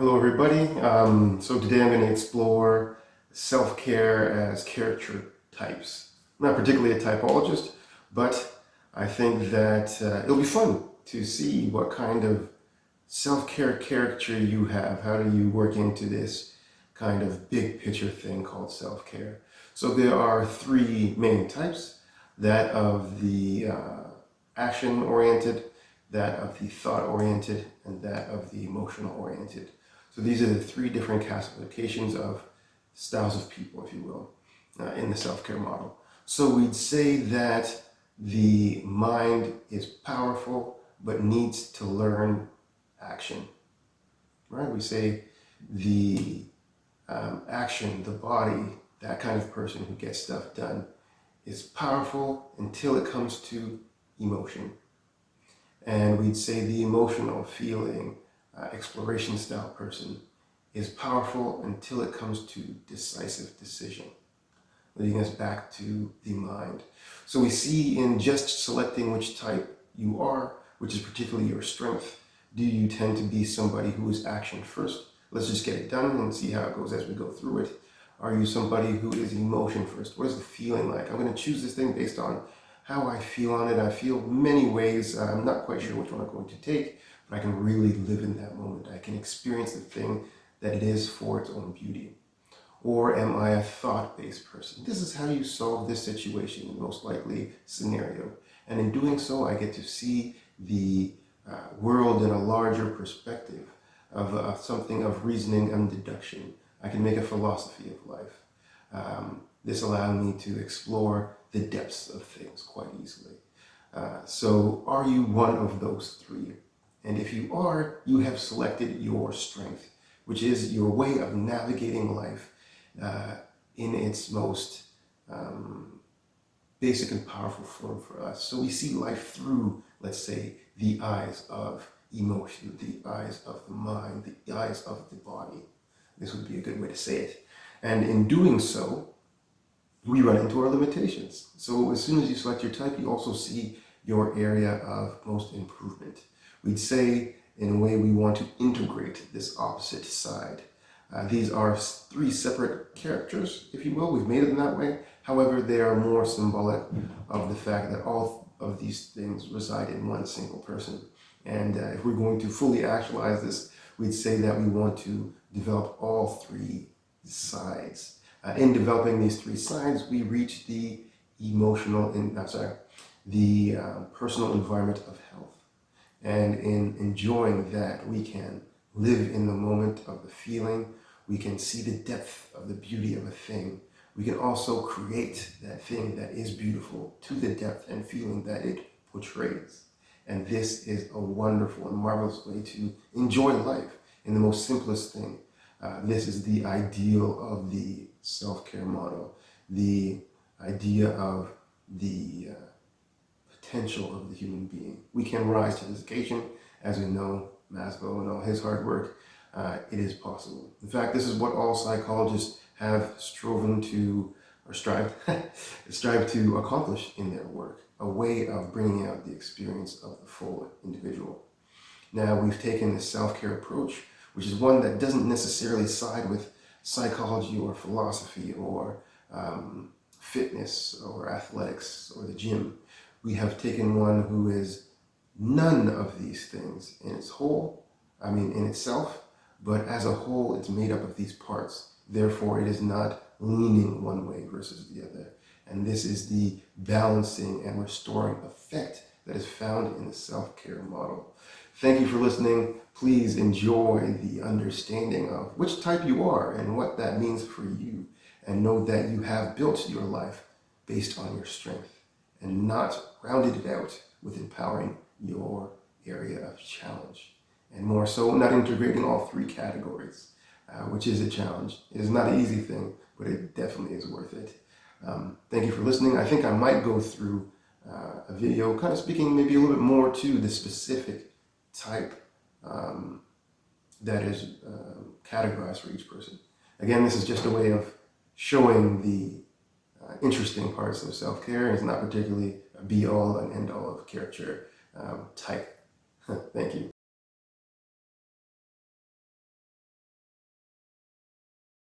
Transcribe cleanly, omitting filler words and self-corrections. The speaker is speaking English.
Hello everybody. So today I'm going to explore self-care as character types. I'm not particularly a typologist, but I think that it'll be fun to see what kind of self-care character you have. How do you work into this kind of big picture thing called self-care? So there are three main types: that of the action-oriented, that of the thought-oriented, and that of the emotional-oriented. So these are the three different classifications of styles of people, if you will, in the self-care model. So we'd say that the mind is powerful but needs to learn action, right? We say the action, the body, that kind of person who gets stuff done is powerful until it comes to emotion. And we'd say the emotional feeling, exploration style person is powerful until it comes to decisive decision, leading us back to the mind. So we see in just selecting which type you are, which is particularly your strength, do you tend to be somebody who is action first? Let's just get it done and see how it goes as we go through it. Are you somebody who is emotion first? What is the feeling like? I'm going to choose this thing based on how I feel on it. I feel many ways. I'm not quite sure which one I'm going to take, but I can really live in that moment. I can experience the thing that it is for its own beauty. Or am I a thought-based person? This is how you solve this situation in the most likely scenario. And in doing so, I get to see the world in a larger perspective of something of reasoning and deduction. I can make a philosophy of life. This allows me to explore the depths of things quite easily. So are you one of those three? And if you are, you have selected your strength, which is your way of navigating life in its most basic and powerful form for us. So we see life through, let's say, the eyes of emotion, the eyes of the mind, the eyes of the body. This would be a good way to say it. And in doing so, we run into our limitations. So as soon as you select your type, you also see your area of most improvement. We'd say, in a way, we want to integrate this opposite side. These are three separate characters, if you will. We've made them that way. However, they are more symbolic of the fact that all of these things reside in one single person. And if we're going to fully actualize this, we'd say that we want to develop all three sides. In developing these three sides, we reach the personal environment of health. And in enjoying that, we can live in the moment of the feeling. We can see the depth of the beauty of a thing. We can also create that thing that is beautiful to the depth and feeling that it portrays. And this is a wonderful and marvelous way to enjoy life in the most simplest thing. This is the ideal of the self-care model, the idea of the potential of the human being. We can rise to this occasion, as we know, Maslow and all his hard work. It is possible. In fact, this is what all psychologists have strive to accomplish in their work, a way of bringing out the experience of the full individual. Now, we've taken this self-care approach, which is one that doesn't necessarily side with psychology or philosophy or fitness or athletics or the gym. We have taken one who is none of these things in itself, but as a whole, it's made up of these parts. Therefore, it is not leaning one way versus the other. And this is the balancing and restoring effect that is found in the self-care model. Thank you for listening. Please enjoy the understanding of which type you are and what that means for you. And know that you have built your life based on your strength and not rounded it out with empowering your area of challenge. And more so, not integrating all three categories, which is a challenge. It is not an easy thing, but it definitely is worth it. Thank you for listening. I think I might go through a video kind of speaking maybe a little bit more to the specific type that is categorized for each person. Again, this is just a way of showing the interesting parts of self-care, and it's not particularly a be-all and end-all of character type. Thank you.